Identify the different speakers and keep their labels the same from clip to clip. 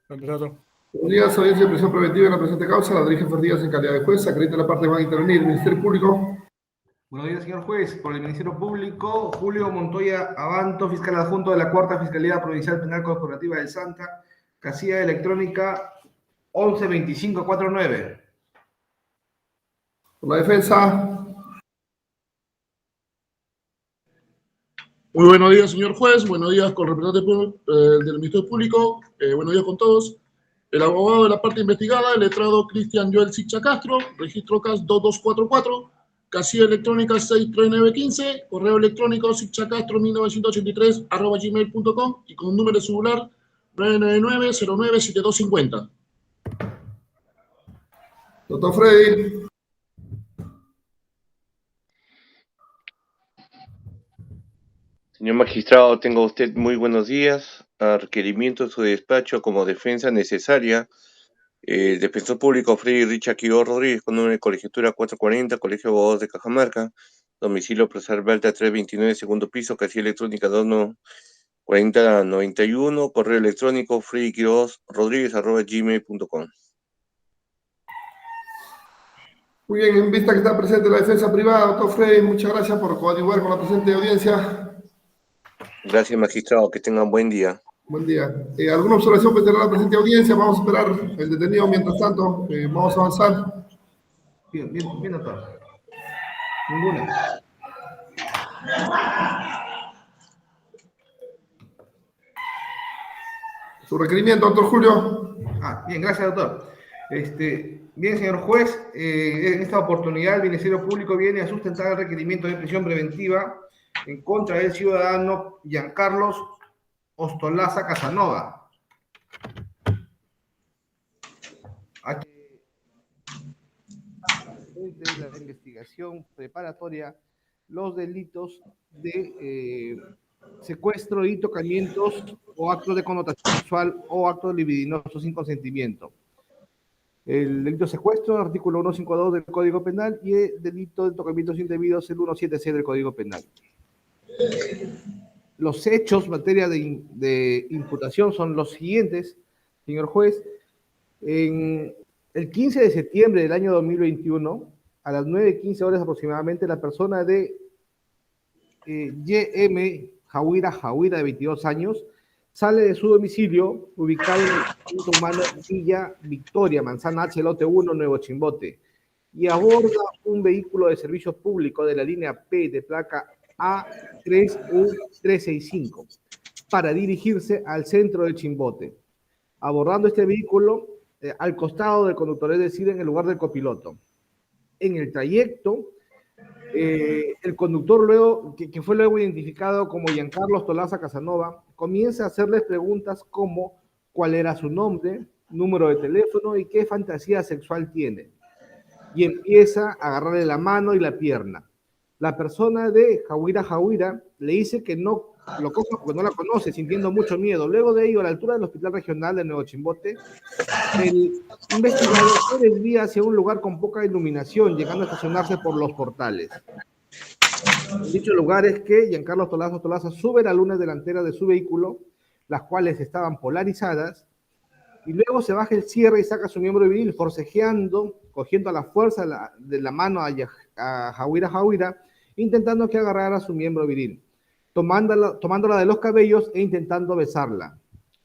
Speaker 1: Contrato.
Speaker 2: Buenos días, audiencia de prisión preventiva en la presente causa. La dirige Díaz en calidad de juez. Acredita la parte que van a intervenir. Ministerio Público.
Speaker 3: Buenos días, señor juez. Por el Ministerio Público, Julio Montoya Abanto, fiscal adjunto de la Cuarta Fiscalía Provincial Penal Corporativa del Santa, casilla electrónica 112549.
Speaker 2: Por la defensa.
Speaker 4: Muy buenos días, señor juez. Buenos días con el representante del Ministerio Público. Buenos días con todos. El abogado de la parte investigada, el letrado Cristian Joel Sicha Castro, registro CAS 2244, casilla electrónica 63915, correo electrónico sichacastro1983@gmail.com y con número de celular 999-097250.
Speaker 2: Doctor Freddy.
Speaker 5: Señor magistrado, tenga usted muy buenos días. A requerimiento de su despacho como defensa necesaria, el defensor público Freddy Richard Quiroz Rodríguez, con número de colegiatura 440, Colegio de Abogados de Cajamarca, domicilio Plaza Alta 329, segundo piso, casilla electrónica 2491, correo electrónico freddyquiroz.rodríguez@gmail.com.
Speaker 2: Muy bien, en vista que está presente la defensa privada, doctor Freddy, muchas gracias por coadyuvar con la presente audiencia.
Speaker 5: Gracias, magistrado. Que tengan buen día.
Speaker 2: Buen día. ¿Alguna observación que tendrá la presente audiencia? Vamos a esperar el detenido mientras tanto. Vamos a avanzar.
Speaker 3: Bien, doctor. Ninguna.
Speaker 2: Su requerimiento, doctor Julio.
Speaker 3: Bien, gracias, doctor. Bien, señor juez, en esta oportunidad el Ministerio Público viene a sustentar el requerimiento de prisión preventiva en contra del ciudadano Giancarlos Ostolaza Casanova. De la investigación preparatoria los delitos de secuestro y tocamientos o actos de connotación sexual o actos libidinosos sin consentimiento. El delito de secuestro, artículo 152 del Código Penal, y el delito de tocamientos indebidos, el 176 del Código Penal. Los hechos, materia de imputación, son los siguientes, señor juez. En el 15 de septiembre del año 2021, a las 9:15 horas aproximadamente, la persona de Y.M. Jauira, de 22 años, sale de su domicilio, ubicado en el punto humano Villa Victoria, Manzana H, lote 1, Nuevo Chimbote, y aborda un vehículo de servicio público de la línea P de placa A3U365 para dirigirse al centro del Chimbote. Abordando este vehículo, al costado del conductor, es decir, en el lugar del copiloto. En el trayecto, el conductor, que fue luego identificado como Giancarlos Ostolaza Casanova, comienza a hacerles preguntas como cuál era su nombre, número de teléfono y qué fantasía sexual tiene. Y empieza a agarrarle la mano y la pierna. La persona de Jauira le dice que no lo coja porque no la conoce, sintiendo mucho miedo. Luego de ello, a la altura del Hospital Regional de Nuevo Chimbote, el investigador se desvía hacia un lugar con poca iluminación, llegando a estacionarse por los portales. En dicho lugar es que Giancarlos Ostolaza sube las lunas delanteras de su vehículo, las cuales estaban polarizadas, y luego se baja el cierre y saca su miembro viril, forcejeando, cogiendo a la fuerza de la mano a Jauira, intentando que agarrara su miembro viril, tomándola de los cabellos e intentando besarla,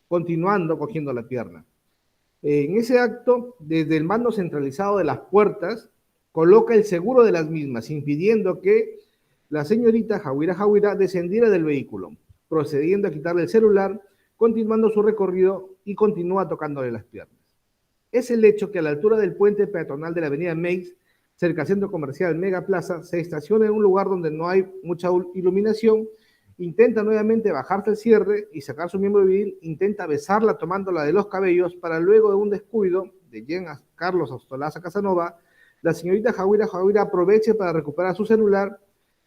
Speaker 3: continuando cogiendo la pierna. En ese acto, desde el mando centralizado de las puertas, coloca el seguro de las mismas, impidiendo que la señorita Jauira descendiera del vehículo, procediendo a quitarle el celular, continuando su recorrido y continúa tocándole las piernas. Es el hecho que a la altura del puente peatonal de la avenida Meix, cerca al centro comercial Mega Plaza, se estaciona en un lugar donde no hay mucha iluminación, intenta nuevamente bajarse el cierre y sacar su miembro viril, intenta besarla tomándola de los cabellos para luego de un descuido de Giancarlos Ostolaza Casanova, la señorita Jauira aproveche para recuperar su celular,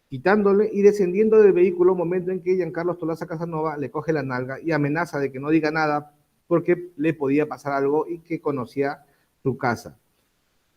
Speaker 3: quitándole y descendiendo del vehículo, momento en que Giancarlos Ostolaza Casanova le coge la nalga y amenaza de que no diga nada porque le podía pasar algo y que conocía su casa.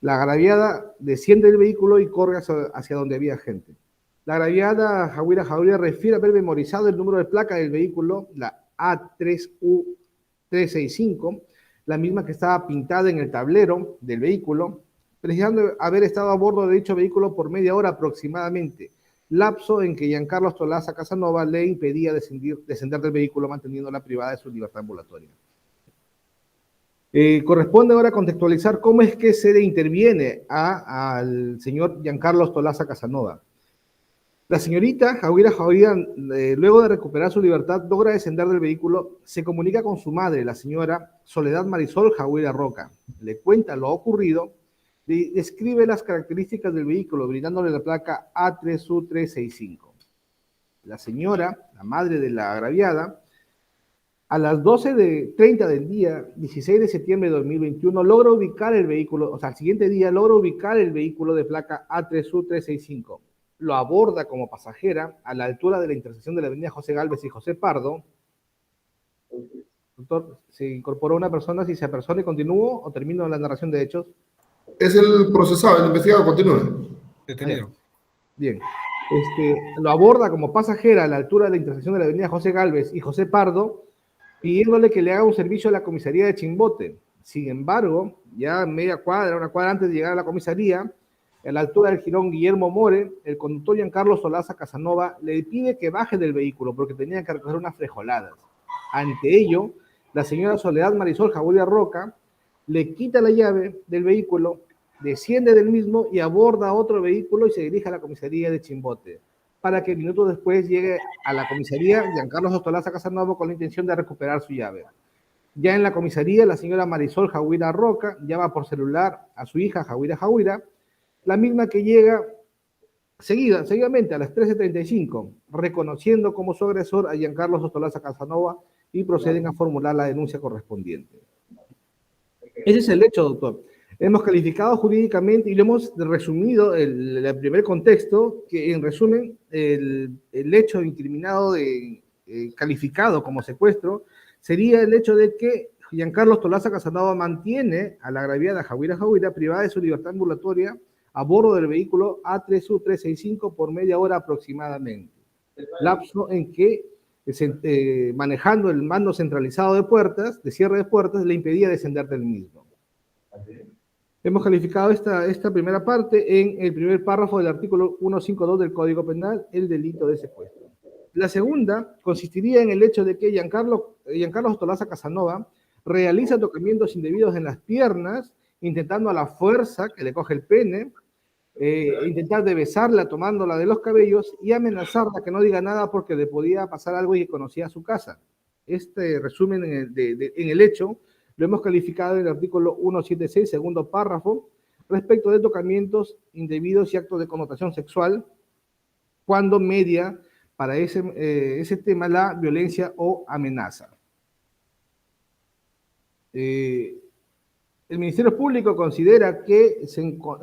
Speaker 3: La agraviada desciende del vehículo y corre hacia donde había gente. La agraviada Jauira refiere haber memorizado el número de placa del vehículo, la A3U365, la misma que estaba pintada en el tablero del vehículo, precisando haber estado a bordo de dicho vehículo por media hora aproximadamente, lapso en que Giancarlo Ostolaza Casanova le impedía descender del vehículo manteniéndola privada de su libertad ambulatoria. Corresponde ahora contextualizar cómo es que se le interviene al señor Giancarlo Ostolaza Casanova. La señorita Jahuira Jahuira, luego de recuperar su libertad, logra descender del vehículo, se comunica con su madre, la señora Soledad Marisol Jahuira Roca, le cuenta lo ocurrido, describe las características del vehículo, brindándole la placa A3U365. La señora, la madre de la agraviada, a las 12:30 del día 16 de septiembre de 2021, logra ubicar el vehículo, o sea, al siguiente día logra ubicar el vehículo de placa A3U365. Lo aborda como pasajera a la altura de la intersección de la avenida José Gálvez y José Pardo. Doctor, ¿se incorporó una persona? Si se apersona y continúo o termino la narración de hechos.
Speaker 2: Es el procesado, el investigado, continúe.
Speaker 1: Detenido.
Speaker 3: Bien. Lo aborda como pasajera a la altura de la intersección de la avenida José Gálvez y José Pardo, pidiéndole que le haga un servicio a la comisaría de Chimbote. Sin embargo, ya media cuadra, una cuadra antes de llegar a la comisaría, a la altura del jirón Guillermo More, el conductor Giancarlo Ostolaza Casanova le pide que baje del vehículo porque tenía que recoger unas frijoladas. Ante ello, la señora Soledad Marisol Jahuira Roca le quita la llave del vehículo, desciende del mismo y aborda otro vehículo y se dirige a la comisaría de Chimbote, para que minutos después llegue a la comisaría Giancarlo Ostolaza Casanova con la intención de recuperar su llave. Ya en la comisaría, la señora Marisol Jahuira Roca llama por celular a su hija Jahuira Jahuira, la misma que llega seguidamente a las 13:35, reconociendo como su agresor a Giancarlo Ostolaza Casanova y proceden a formular la denuncia correspondiente. Ese es el hecho, doctor. Hemos calificado jurídicamente y lo hemos resumido el primer contexto, que en resumen el hecho incriminado calificado como secuestro sería el hecho de que Giancarlo Ostolaza Casanova mantiene a la agraviada Jahuira Jahuira privada de su libertad ambulatoria a bordo del vehículo A3U365 por media hora aproximadamente, lapso en que manejando el mando centralizado de cierre de puertas, le impedía descender del mismo. Hemos calificado esta primera parte en el primer párrafo del artículo 152 del Código Penal, el delito de secuestro. La segunda consistiría en el hecho de que Giancarlo Ostolaza Casanova realiza tocamientos indebidos en las piernas, intentando a la fuerza que le coge el pene, intentar de besarla tomándola de los cabellos y amenazarla que no diga nada porque le podía pasar algo y conocía su casa. Este resumen en el hecho lo hemos calificado en el artículo 176, segundo párrafo, respecto de tocamientos indebidos y actos de connotación sexual, cuando media para ese tema la violencia o amenaza. El Ministerio Público considera que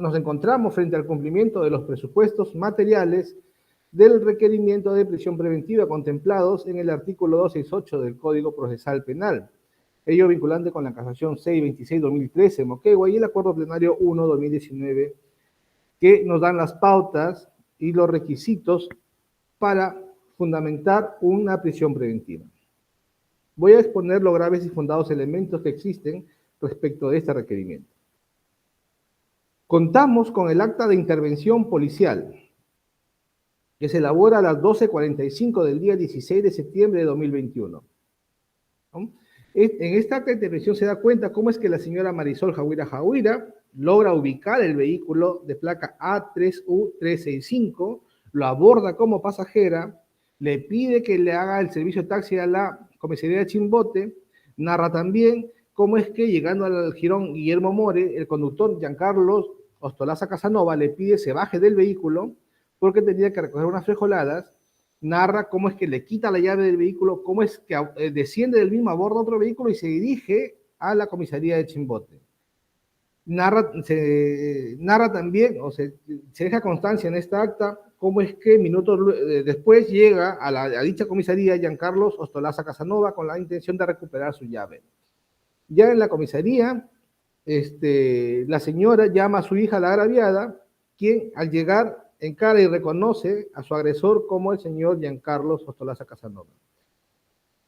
Speaker 3: nos encontramos frente al cumplimiento de los presupuestos materiales del requerimiento de prisión preventiva contemplados en el artículo 268 del Código Procesal Penal, ello vinculante con la casación 626-2013 Moquegua y el acuerdo plenario 1-2019, que nos dan las pautas y los requisitos para fundamentar una prisión preventiva. Voy a exponer los graves y fundados elementos que existen respecto de este requerimiento. Contamos con el acta de intervención policial, que se elabora a las 12:45 del día 16 de septiembre de 2021. ¿No? En esta acta de intervención se da cuenta cómo es que la señora Marisol Jahuira Jahuira logra ubicar el vehículo de placa A3U365, lo aborda como pasajera, le pide que le haga el servicio de taxi a la comisaría de Chimbote, narra también cómo es que llegando al jirón Guillermo More, el conductor Giancarlo Ostolaza Casanova le pide se baje del vehículo porque tenía que recoger unas frijoladas, narra cómo es que le quita la llave del vehículo, cómo es que desciende del mismo, aborda otro vehículo y se dirige a la comisaría de Chimbote. Narra también, o se deja constancia en esta acta, cómo es que minutos después llega a dicha comisaría Giancarlo Ostolaza Casanova con la intención de recuperar su llave. Ya en la comisaría, la señora llama a su hija, la agraviada, quien al llegar encara y reconoce a su agresor como el señor Giancarlo Ostolaza Casanova.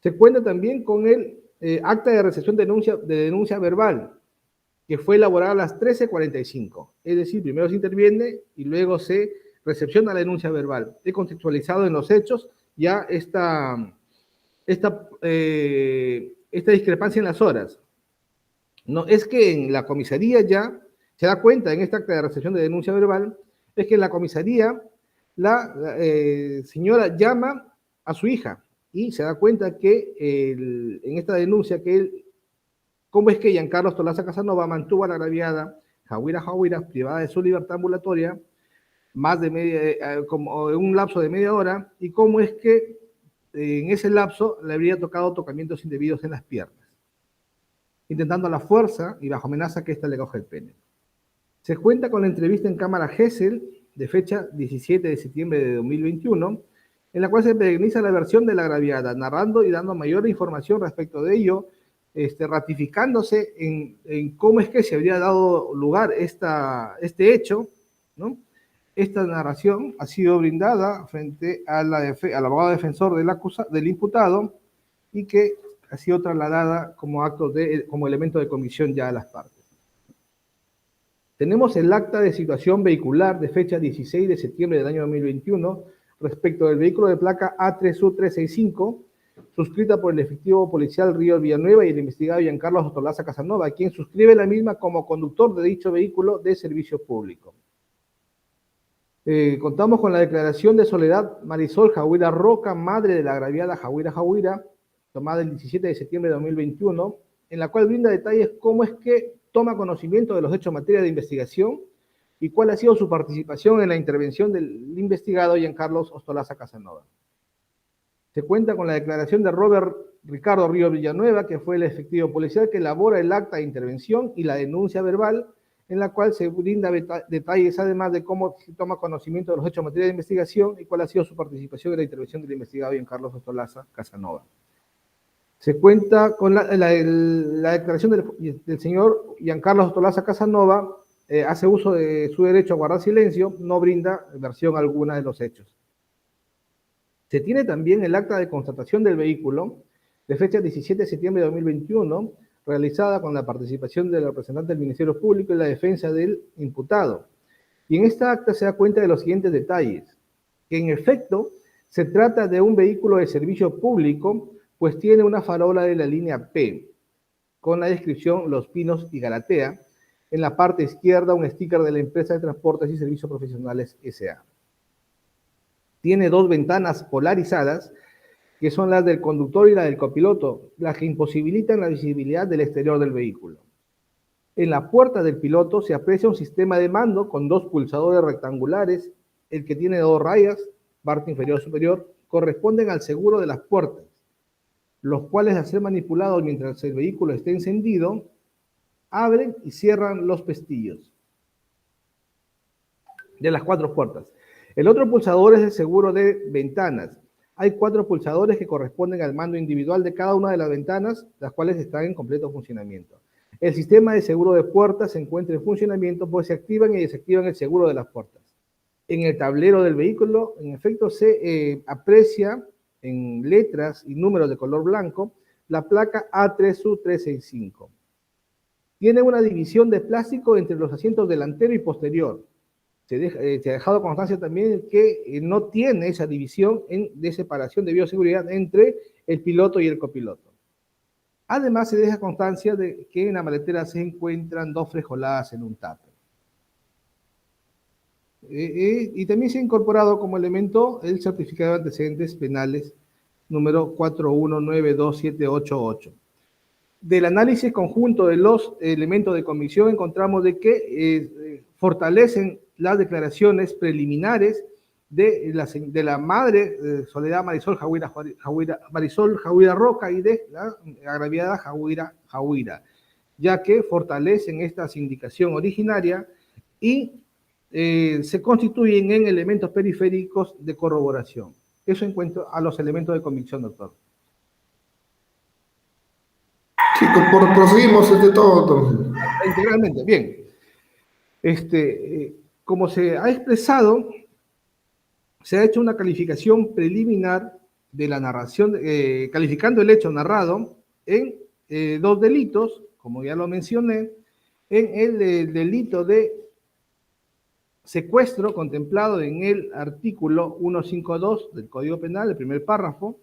Speaker 3: Se cuenta también con el acta de recepción de denuncia verbal, que fue elaborada a las 13:45. Es decir, primero se interviene y luego se recepciona la denuncia verbal. He contextualizado en los hechos ya esta discrepancia en las horas. No, es que en la comisaría ya se da cuenta en esta acta de recepción de denuncia verbal, es que en la comisaría la señora llama a su hija y se da cuenta que en esta denuncia cómo es que Giancarlo Ostolaza Casanova mantuvo a la agraviada Jauira privada de su libertad ambulatoria más de como un lapso de media hora, y cómo es que en ese lapso le habría tocado tocamientos indebidos en las piernas, intentando a la fuerza y bajo amenaza que ésta le coja el pene. Se cuenta con la entrevista en cámara Gesell de fecha 17 de septiembre de 2021, en la cual se peregriniza la versión de la agraviada, narrando y dando mayor información respecto de ello, ratificándose en cómo es que se habría dado lugar este hecho, ¿no? Esta narración ha sido brindada frente al abogado defensor del imputado y que ha sido trasladada como elemento de comisión ya a las partes. Tenemos el acta de situación vehicular de fecha 16 de septiembre del año 2021 respecto del vehículo de placa A3U365, suscrita por el efectivo policial Río Villanueva y el investigado Giancarlo Ostolaza Casanova, quien suscribe la misma como conductor de dicho vehículo de servicio público. Contamos con la declaración de Soledad Marisol Jauira Roca, madre de la agraviada Jauira, tomada el 17 de septiembre de 2021, en la cual brinda detalles cómo es que toma conocimiento de los hechos en materia de investigación y cuál ha sido su participación en la intervención del investigado Giancarlo Ostolaza Casanova. Se cuenta con la declaración de Robert Ricardo Río Villanueva, que fue el efectivo policial que elabora el acta de intervención y la denuncia verbal, en la cual se brinda detalles además de cómo se toma conocimiento de los hechos en materia de investigación y cuál ha sido su participación en la intervención del investigado Giancarlo Ostolaza Casanova. Se cuenta con la declaración del señor Giancarlo Ostolaza Casanova, hace uso de su derecho a guardar silencio, no brinda versión alguna de los hechos. Se tiene también el acta de constatación del vehículo de fecha 17 de septiembre de 2021, realizada con la participación del representante del Ministerio Público y la defensa del imputado. Y en esta acta se da cuenta de los siguientes detalles: que en efecto se trata de un vehículo de servicio público, pues tiene una farola de la línea P, con la descripción Los Pinos y Galatea, en la parte izquierda un sticker de la empresa de transportes y servicios profesionales S.A. Tiene dos ventanas polarizadas, que son las del conductor y la del copiloto, las que imposibilitan la visibilidad del exterior del vehículo. En la puerta del piloto se aprecia un sistema de mando con dos pulsadores rectangulares, el que tiene dos rayas, parte inferior y superior, corresponden al seguro de las puertas, los cuales al ser manipulados mientras el vehículo esté encendido, abren y cierran los pestillos de las cuatro puertas. El otro pulsador es el seguro de ventanas. Hay 4 pulsadores que corresponden al mando individual de cada una de las ventanas, las cuales están en completo funcionamiento. El sistema de seguro de puertas se encuentra en funcionamiento, pues se activan y desactivan el seguro de las puertas. En el tablero del vehículo, en efecto, se aprecia en letras y números de color blanco la placa A3U365. Tiene una división de plástico entre los asientos delantero y posterior. Se ha dejado constancia también que no tiene esa división de separación de bioseguridad entre el piloto y el copiloto. Además, se deja constancia de que en la maletera se encuentran 2 frijoladas en un tupper. Y también se ha incorporado como elemento el certificado de antecedentes penales número 4192788. Del análisis conjunto de los elementos de comisión encontramos de que fortalecen las declaraciones preliminares de la madre Soledad Marisol Jauira Roca y de la agraviada Jauira, ya que fortalecen esta sindicación originaria y se constituyen en elementos periféricos de corroboración. Eso en cuanto a los elementos de convicción, doctor.
Speaker 2: Sí, proseguimos todo.
Speaker 3: Integralmente, bien. Como se ha expresado, se ha hecho una calificación preliminar de la narración, calificando el hecho narrado en dos delitos, como ya lo mencioné, en el delito de secuestro contemplado en el artículo 152 del Código Penal, el primer párrafo,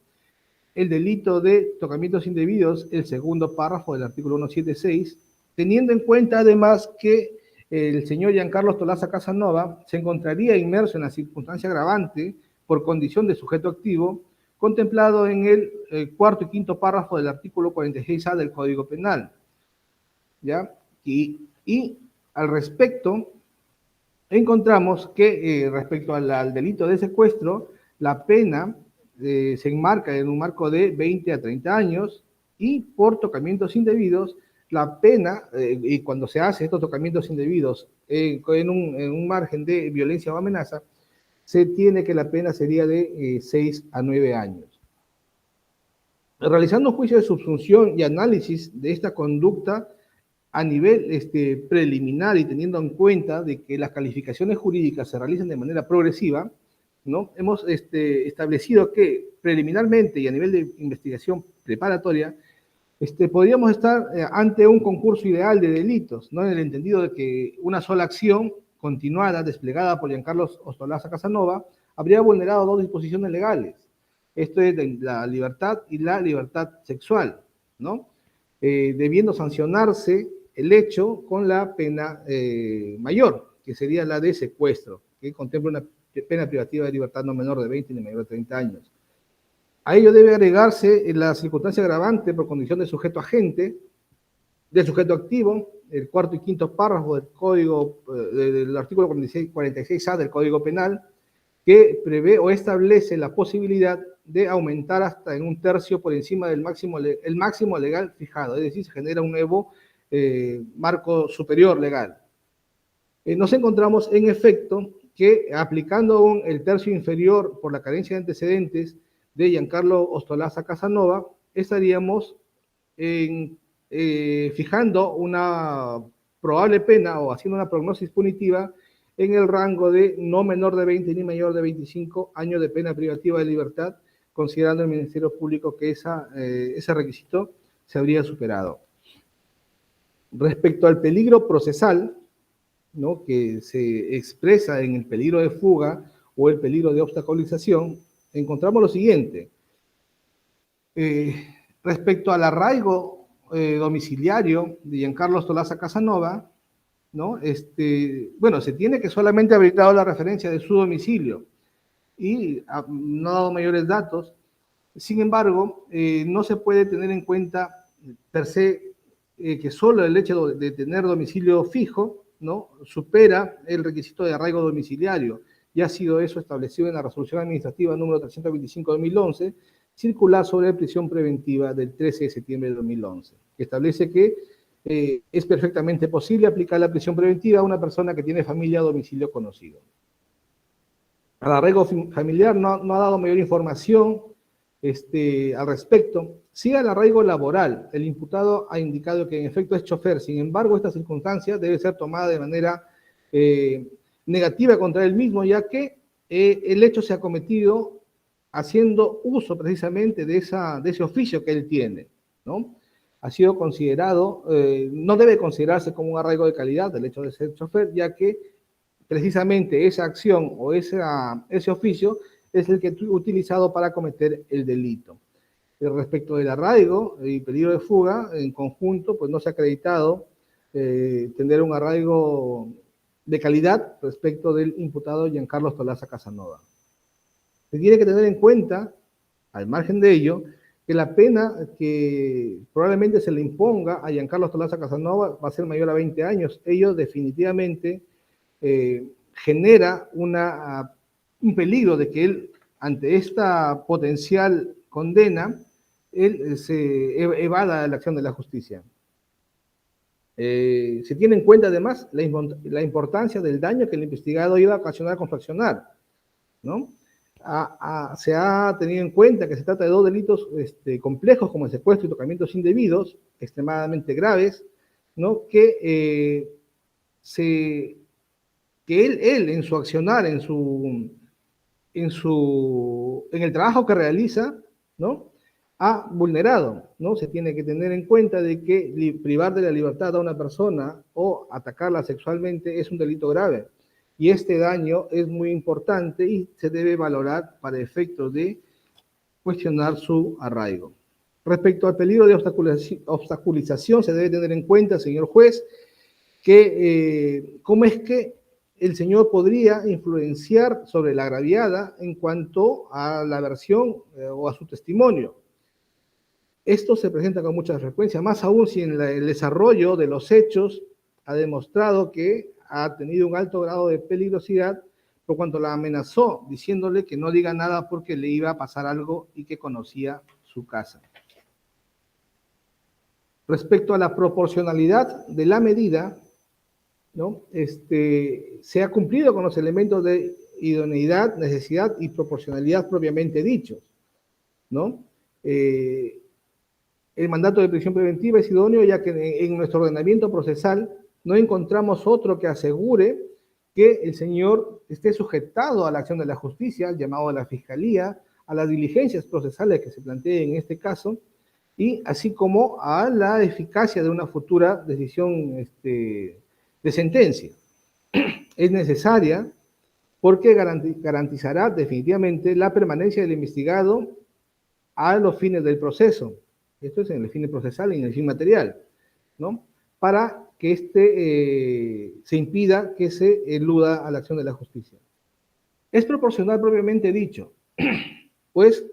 Speaker 3: el delito de tocamientos indebidos, el segundo párrafo del artículo 176, teniendo en cuenta además que el señor Giancarlo Tolaza Casanova se encontraría inmerso en la circunstancia agravante por condición de sujeto activo, contemplado en el cuarto y quinto párrafo del artículo 46A del Código Penal. ¿Ya? Y al respecto, encontramos que respecto al delito de secuestro, la pena se enmarca en un marco de 20 a 30 años y por tocamientos indebidos, la pena, y cuando se hace estos tocamientos indebidos en un margen de violencia o amenaza, se tiene que la pena sería de 6 a 9 años. Realizando un juicio de subsunción y análisis de esta conducta a nivel preliminar y teniendo en cuenta de que las calificaciones jurídicas se realizan de manera progresiva, ¿no? Hemos establecido que preliminarmente y a nivel de investigación preparatoria, podríamos estar ante un concurso ideal de delitos, ¿no? En el entendido de que una sola acción continuada, desplegada por Giancarlo Ostolaza Casanova, habría vulnerado dos disposiciones legales. Esto es la libertad y la libertad sexual, ¿no? Debiendo sancionarse el hecho con la pena mayor, que sería la de secuestro, que contempla una pena privativa de libertad no menor de 20 ni mayor de 30 años. A ello debe agregarse la circunstancia agravante por condición de sujeto agente, de sujeto activo, el cuarto y quinto párrafo del código, del artículo 46A del Código Penal, que prevé o establece la posibilidad de aumentar hasta en un tercio por encima del máximo legal fijado, es decir, se genera un nuevo marco superior legal. Nos encontramos en efecto que aplicando el tercio inferior por la carencia de antecedentes de Giancarlo Ostolaza Casanova, estaríamos fijando una probable pena o haciendo una prognosis punitiva en el rango de no menor de 20 ni mayor de 25 años de pena privativa de libertad, considerando el Ministerio Público que ese requisito se habría superado. Respecto al peligro procesal, ¿no?, que se expresa en el peligro de fuga o el peligro de obstaculización, encontramos lo siguiente. Respecto al arraigo domiciliario de Giancarlo Ostolaza Casanova, ¿no? Bueno, se tiene que solamente haber dado la referencia de su domicilio y no ha dado mayores datos. Sin embargo, no se puede tener en cuenta per se que solo el hecho de tener domicilio fijo, ¿no?, supera el requisito de arraigo domiciliario. Ya ha sido eso establecido en la resolución administrativa número 325 de 2011, circular sobre prisión preventiva del 13 de septiembre de 2011, que establece que es perfectamente posible aplicar la prisión preventiva a una persona que tiene familia o domicilio conocido. Al arraigo familiar no ha dado mayor información al respecto. Sí, al arraigo laboral, el imputado ha indicado que en efecto es chofer. Sin embargo, esta circunstancia debe ser tomada de manera negativa contra él mismo, ya que el hecho se ha cometido haciendo uso precisamente de ese oficio que él tiene, ¿no? Ha sido considerado, no debe considerarse como un arraigo de calidad el hecho de ser chofer, ya que precisamente esa acción o ese oficio es el que es utilizado para cometer el delito. Respecto del arraigo y peligro de fuga, en conjunto, pues no se ha acreditado tener un arraigo de calidad respecto del imputado Giancarlo Ostolaza Casanova. Se tiene que tener en cuenta, al margen de ello, que la pena que probablemente se le imponga a Giancarlo Ostolaza Casanova va a ser mayor a 20 años. Ello definitivamente genera un peligro de que él, ante esta potencial condena, él se evada la acción de la justicia. Se tiene en cuenta además la importancia del daño que el investigado iba a ocasionar con su accionar, ¿no? Se ha tenido en cuenta que se trata de dos delitos complejos como el secuestro y tocamientos indebidos, extremadamente graves, ¿no?, que él en su accionar, en el trabajo que realiza, ¿no?, ha vulnerado, ¿no? Se tiene que tener en cuenta de que privar de la libertad a una persona o atacarla sexualmente es un delito grave. Y este daño es muy importante y se debe valorar para efectos de cuestionar su arraigo. Respecto al peligro de obstaculización, se debe tener en cuenta, señor juez, que cómo es que el señor podría influenciar sobre la agraviada en cuanto a la versión o a su testimonio. Esto se presenta con mucha frecuencia, más aún si en el desarrollo de los hechos ha demostrado que ha tenido un alto grado de peligrosidad por cuanto la amenazó diciéndole que no diga nada porque le iba a pasar algo y que conocía su casa. Respecto a la proporcionalidad de la medida, ¿no? Se ha cumplido con los elementos de idoneidad, necesidad y proporcionalidad propiamente dichos, ¿no? El mandato de prisión preventiva es idóneo ya que en nuestro ordenamiento procesal no encontramos otro que asegure que el señor esté sujetado a la acción de la justicia, al llamado de la fiscalía, a las diligencias procesales que se planteen en este caso, y así como a la eficacia de una futura decisión de sentencia. Es necesaria porque garantizará definitivamente la permanencia del investigado a los fines del proceso. Esto es en el fin procesal y en el fin material, ¿no? Para que se impida que se eluda a la acción de la justicia. Es proporcional propiamente dicho, pues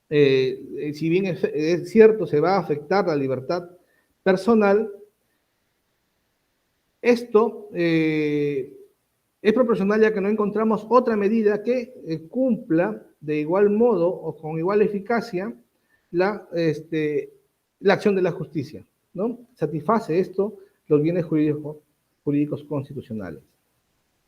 Speaker 3: si bien es cierto se va a afectar la libertad personal, esto es proporcional ya que no encontramos otra medida que cumpla de igual modo o con igual eficacia la acción de la justicia, ¿no? Satisface esto los bienes jurídicos constitucionales.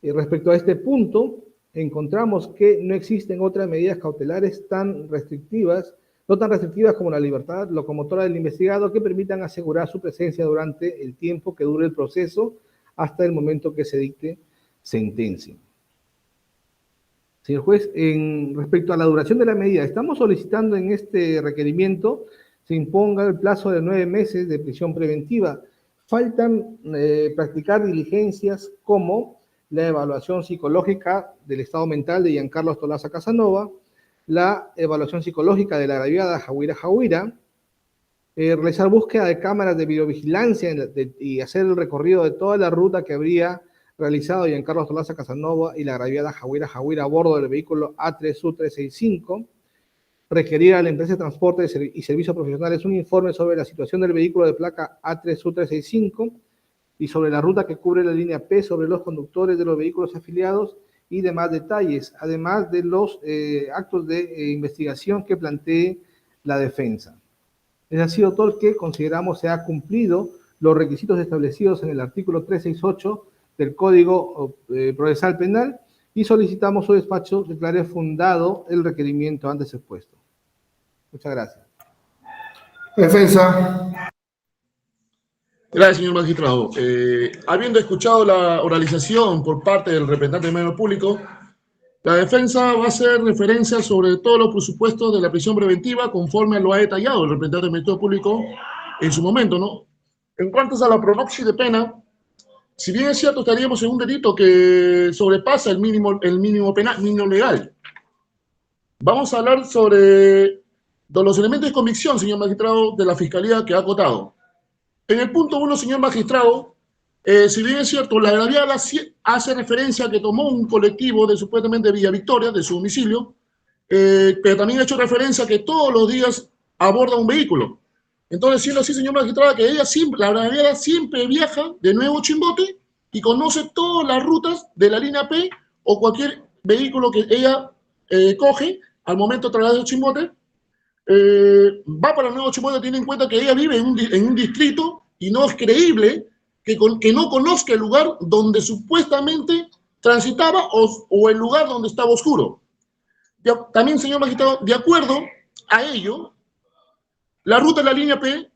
Speaker 3: Y respecto a este punto, encontramos que no existen otras medidas cautelares tan restrictivas, no tan restrictivas como la libertad locomotora del investigado, que permitan asegurar su presencia durante el tiempo que dure el proceso hasta el momento que se dicte sentencia. Señor juez, respecto a la duración de la medida, estamos solicitando en este requerimiento se imponga el plazo de 9 meses de prisión preventiva. Faltan practicar diligencias como la evaluación psicológica del estado mental de Giancarlo Tolaza Casanova, la evaluación psicológica de la agraviada Jauira Jauira, realizar búsqueda de cámaras de videovigilancia y hacer el recorrido de toda la ruta que habría realizado Giancarlo Tolaza Casanova y la agraviada Jauira Jauira a bordo del vehículo A3U365, requerir a la empresa de transporte y servicios profesionales un informe sobre la situación del vehículo de placa A3U365 y sobre la ruta que cubre la línea P, sobre los conductores de los vehículos afiliados y demás detalles, además de los actos de investigación que plantee la defensa. Es así, doctor, que consideramos se ha cumplido los requisitos establecidos en el artículo 368 del Código Procesal Penal y solicitamos su despacho declare fundado el requerimiento antes expuesto. Muchas gracias.
Speaker 2: Defensa.
Speaker 4: Gracias, señor magistrado. Habiendo escuchado la oralización por parte del representante del Ministerio Público, la defensa va a hacer referencia sobre todos los presupuestos de la prisión preventiva conforme lo ha detallado el representante del Ministerio Público en su momento, ¿no? En cuanto a la pronopsis de pena, si bien es cierto, estaríamos en un delito que sobrepasa el mínimo penal, mínimo legal. Vamos a hablar sobre los elementos de convicción, señor magistrado, de la Fiscalía que ha acotado. En el punto 1, señor magistrado, si bien es cierto, la agraviada hace referencia a que tomó un colectivo de supuestamente Villa Victoria, de su domicilio, pero también ha hecho referencia a que todos los días aborda un vehículo. Entonces, siendo así, señor magistrado, que ella siempre, la agraviada siempre viaja de Nuevo Chimbote y conoce todas las rutas de la línea P o cualquier vehículo que ella coge al momento de trasladar de Chimbote, va para Nuevo Chimbote, tiene en cuenta que ella vive en un distrito y no es creíble que no conozca el lugar donde supuestamente transitaba o el lugar donde estaba oscuro. También, señor magistrado, de acuerdo a ello, la ruta de la línea P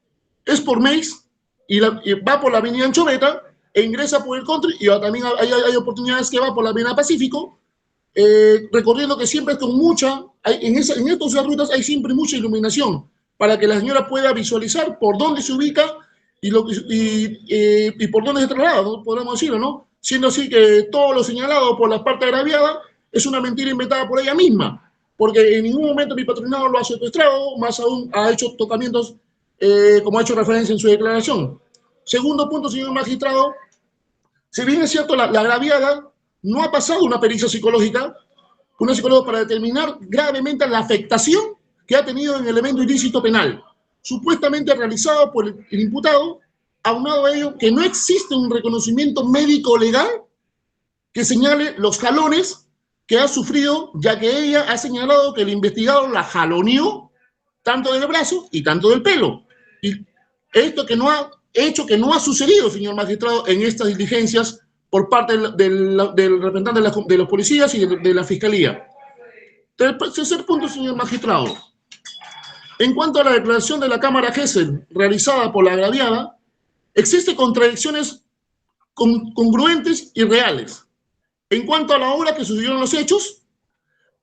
Speaker 4: es por Mex y va por la avenida Anchoveta e ingresa por el country y también hay oportunidades que va por la avenida Pacífico recorriendo que siempre es con mucha, en estas rutas hay siempre mucha iluminación, para que la señora pueda visualizar por dónde se ubica y por dónde se traslada, ¿no? Podemos decirlo, ¿no? Siendo así que todo lo señalado por la parte agraviada es una mentira inventada por ella misma, porque en ningún momento mi patrocinado lo ha secuestrado, más aún ha hecho tocamientos, como ha hecho referencia en su declaración. Segundo punto, señor magistrado, si bien es cierto, la agraviada no ha pasado una pericia psicológica, una psicóloga para determinar gravemente la afectación que ha tenido en el evento ilícito penal, supuestamente realizado por el imputado, aunado a ello que no existe un reconocimiento médico legal que señale los jalones que ha sufrido, ya que ella ha señalado que el investigado la jaloneó tanto del brazo y tanto del pelo. Y esto que no ha sucedido, señor magistrado, en estas diligencias por parte del representante de los policías y de la fiscalía. Tercer punto, señor magistrado. En cuanto a la declaración de la Cámara Gesell realizada por la agraviada, existen contradicciones congruentes y reales en cuanto a la hora que sucedieron los hechos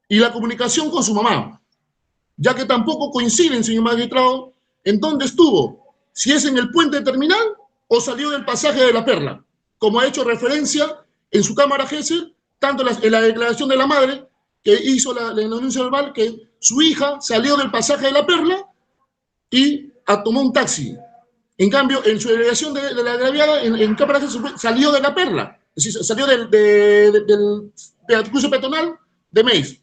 Speaker 4: y la comunicación con su mamá, ya que tampoco coinciden, señor magistrado, en dónde estuvo, si es en el puente terminal o salió del pasaje de la Perla, como ha hecho referencia en su Cámara Gesell, tanto en la declaración de la madre, que hizo la denuncia verbal, que su hija salió del pasaje de la Perla y tomó un taxi. En cambio, en su declaración de la agraviada, en Cámara Gesell, salió de la Perla, es decir, salió del cruce peatonal de Meis.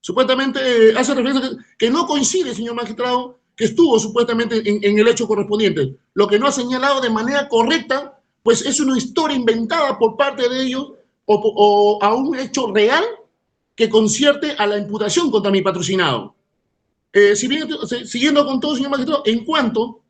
Speaker 4: Supuestamente hace referencia que no coincide, señor magistrado, que estuvo supuestamente en el hecho correspondiente. Lo que no ha señalado de manera correcta, pues es una historia inventada por parte de ellos o a un hecho real que concierte a la imputación contra mi patrocinado. Siguiendo con todo, señor magistrado, en cuanto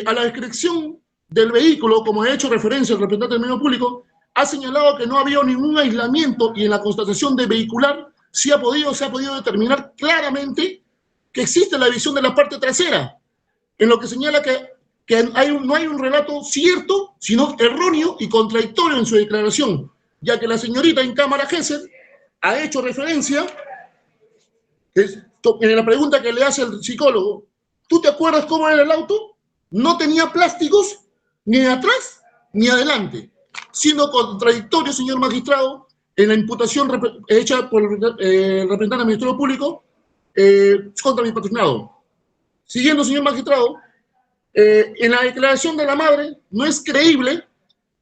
Speaker 4: a la descripción del vehículo, como ha hecho referencia el representante del Ministerio Público, ha señalado que no había ningún aislamiento y en la constatación de vehicular se ha podido determinar claramente que existe la visión de la parte trasera, en lo que señala que no hay un relato cierto, sino erróneo y contradictorio en su declaración, ya que la señorita en Cámara Gesell ha hecho referencia, en la pregunta que le hace el psicólogo, ¿tú te acuerdas cómo era el auto? No tenía plásticos ni atrás ni adelante, siendo contradictorio, señor magistrado, en la imputación hecha por el representante del Ministerio Público contra mi patrocinado. Siguiendo, señor magistrado, en la declaración de la madre no es creíble,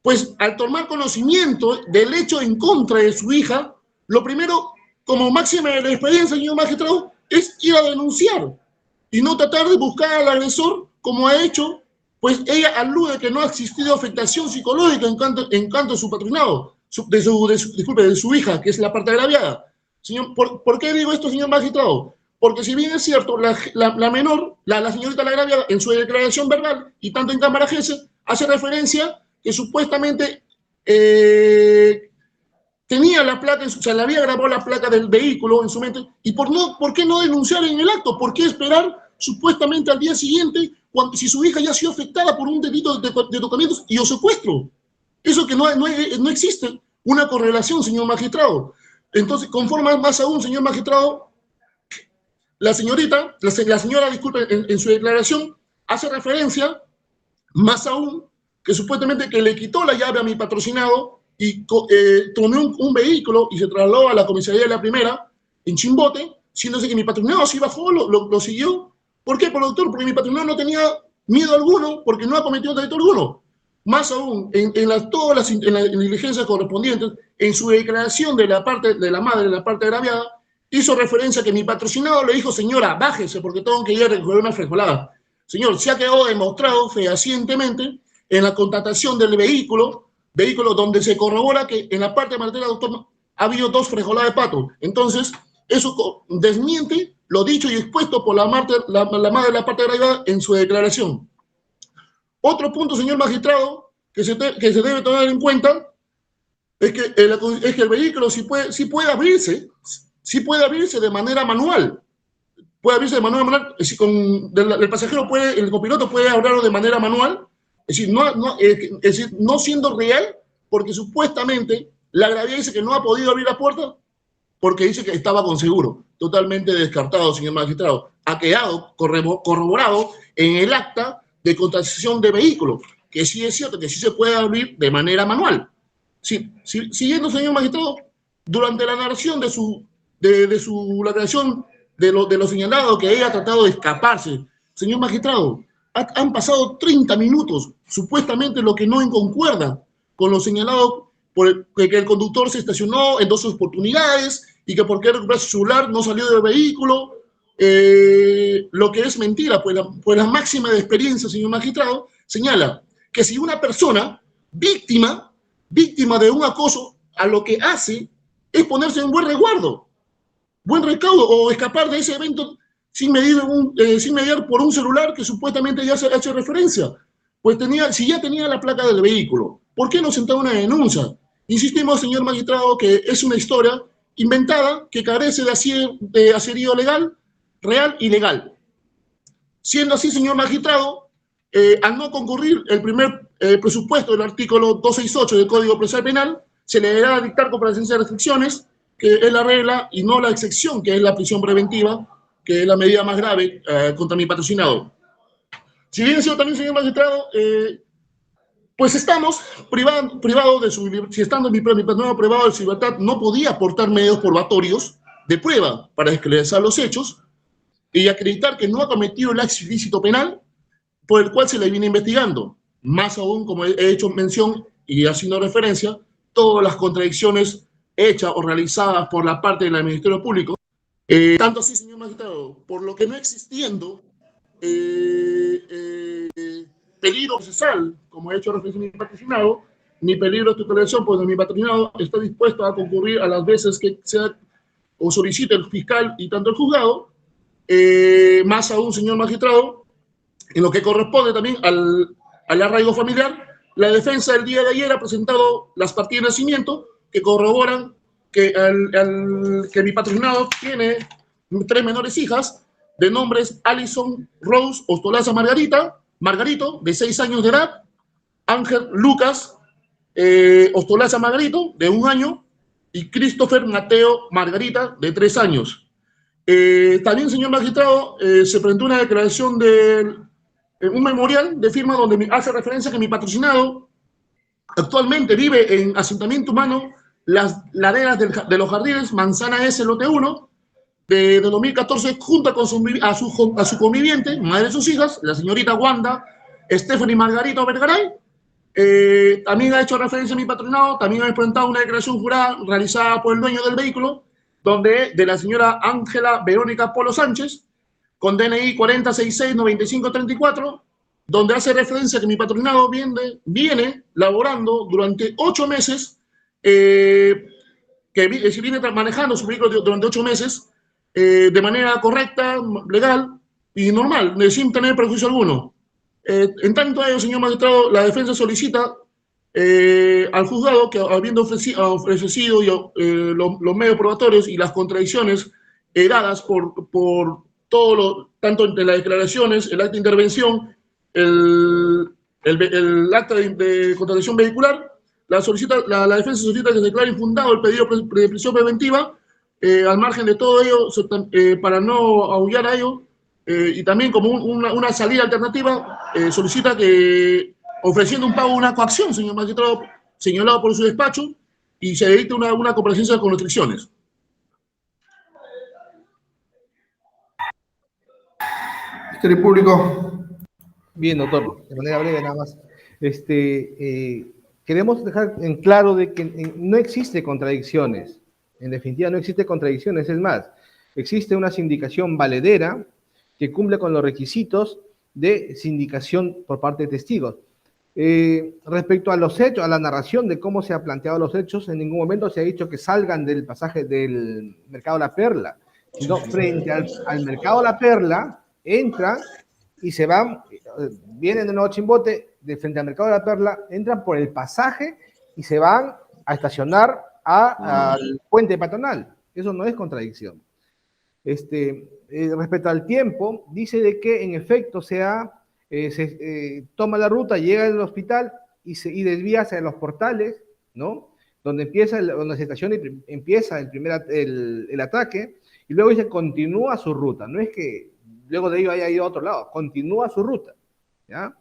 Speaker 4: pues al tomar conocimiento del hecho en contra de su hija, lo primero, como máxima de la experiencia, señor magistrado, es ir a denunciar y no tratar de buscar al agresor como ha hecho, pues ella alude que no ha existido afectación psicológica en cuanto a su patrocinado, de su hija, que es la parte agraviada. Señor, ¿por qué digo esto, señor magistrado? Porque si bien es cierto, la menor, la señorita la agraviada, en su declaración verbal y tanto en Cámara Gesell, hace referencia que supuestamente tenía la placa, le había grabado la placa del vehículo en su mente, y ¿por qué no denunciar en el acto? ¿Por qué esperar supuestamente al día siguiente, si su hija ya ha sido afectada por un delito de tocamientos y o secuestro? Eso que no existe una correlación, señor magistrado. Entonces, conforme más aún, señor magistrado, la señora, disculpe, en su declaración, hace referencia, más aún, que supuestamente que le quitó la llave a mi patrocinado y tomó un vehículo y se trasladó a la comisaría de la primera, en Chimbote, siéndose que mi patrocinado así bajó, lo siguió. ¿Por qué, doctor? Porque mi patrocinado no tenía miedo alguno, porque no ha cometido delito alguno. Más aún, todas las diligencias correspondientes, en su declaración de la parte de la madre, de la parte agraviada, hizo referencia que mi patrocinado le dijo, señora, bájese porque tengo que ir a recoger una frijolada. Señor, se ha quedado demostrado fehacientemente en la contratación del vehículo donde se corrobora que en la parte maletera, doctor, ha habido 2 frijoladas de pato. Entonces, eso desmiente lo dicho y expuesto por la madre de la parte agraviada en su declaración. Otro punto, señor magistrado, que se debe tomar en cuenta es que el vehículo sí puede abrirse de manera manual. Puede abrirse de manera manual, es decir, el pasajero el copiloto puede abrirlo de manera manual, es decir, no siendo real, porque supuestamente la agraviada dice que no ha podido abrir la puerta porque dice que estaba con seguro. Totalmente descartado, señor magistrado. Ha quedado corroborado en el acta de contratación de vehículo, que sí es cierto que sí se puede abrir de manera manual. Sí, siguiendo, señor magistrado, durante la narración de la creación de lo señalado, que ella ha tratado de escaparse, señor magistrado, han pasado 30 minutos, supuestamente lo que no concuerda con lo señalado que el conductor se estacionó en 2 oportunidades y que por qué recuperar su celular no salió del vehículo, lo que es mentira, pues la máxima de experiencia, señor magistrado, señala que si una persona víctima de un acoso, a lo que hace es ponerse en buen resguardo, buen recaudo, o escapar de ese evento sin mediar por un celular que supuestamente ya se ha hecho referencia. Pues si ya tenía la placa del vehículo, ¿por qué no sentar una denuncia? Insistimos, señor magistrado, que es una historia inventada que carece de aserío legal, real y legal. Siendo así, señor magistrado, al no concurrir el primer presupuesto del artículo 268 del Código Procesal Penal, se le deberá dictar comparecencia de restricciones, que es la regla y no la excepción, que es la prisión preventiva, que es la medida más grave contra mi patrocinado. Si bien es cierto también, señor magistrado, pues estamos privados de su libertad. Si estando mi patrocinado privado de su libertad, no podía aportar medios probatorios de prueba para esclarecer los hechos y acreditar que no ha cometido el acto ilícito penal por el cual se le viene investigando. Más aún, como he hecho mención y haciendo referencia, todas las contradicciones hechas o realizadas por la parte del Ministerio Público. Tanto así, señor magistrado, por lo que no existiendo peligro procesal, como he hecho referencia a mi patrocinado, ni peligro de tutelación, pues mi patrocinado está dispuesto a concurrir a las veces que sea o solicite el fiscal y tanto el juzgado. Más aún, señor magistrado, en lo que corresponde también al arraigo familiar, la defensa del día de ayer ha presentado las partidas de nacimiento que corroboran que mi patrocinado tiene 3 menores hijas de nombres Alison Rose Ostolaza Margarito, de 6 años de edad, Ángel Lucas Ostolaza Margarito, de 1 año, y Christopher Mateo Margarita, de 3 años. También, señor magistrado, se presentó una declaración de un memorial de firma donde hace referencia que mi patrocinado actualmente vive en asentamiento humano Las Laderas de los Jardines, Manzana S, lote 1, de 2014, junto a su conviviente, madre de sus hijas, la señorita Wanda Stephanie Margarito Vergaray. También ha hecho referencia a mi patrocinado, también ha presentado una declaración jurada realizada por el dueño del vehículo, de la señora Ángela Verónica Polo Sánchez, con DNI 40669534, donde hace referencia que mi patrocinado viene laborando durante 8 meses, que viene manejando su vehículo durante 8 meses de manera correcta, legal y normal, sin tener perjuicio alguno. En tanto a ello, señor magistrado, la defensa solicita al juzgado que, habiendo ofrecido los medios probatorios y las contradicciones dadas por todo tanto entre las declaraciones, el acta de intervención, el acta de contratación vehicular, la defensa solicita que se declare infundado el pedido de prisión preventiva, al margen de todo ello, para no aullar a ello, y también como una salida alternativa, solicita que, ofreciendo un pago de una coacción, señor magistrado, señalado por su despacho, y se edite una comparecencia con restricciones.
Speaker 2: Ministerio Público.
Speaker 3: Bien, doctor, de manera breve nada más. Queremos dejar en claro de que no existe contradicciones. En definitiva, no existe contradicciones. Es más, existe una sindicación valedera que cumple con los requisitos de sindicación por parte de testigos. Respecto a los hechos, a la narración de cómo se han planteado los hechos, en ningún momento se ha dicho que salgan del pasaje del Mercado La Perla, sino frente al Mercado La Perla, entran y se van, vienen de Nuevo Chimbote, de frente al Mercado de la Perla, entran por el pasaje y se van a estacionar al puente peatonal. Eso no es contradicción. Respecto al tiempo, dice de que en efecto toma la ruta, llega al hospital y desvía hacia los portales, ¿no? donde donde se estaciona y empieza el ataque, y luego dice continúa su ruta. No es que luego de ello haya ido a otro lado, continúa su ruta, ¿ya?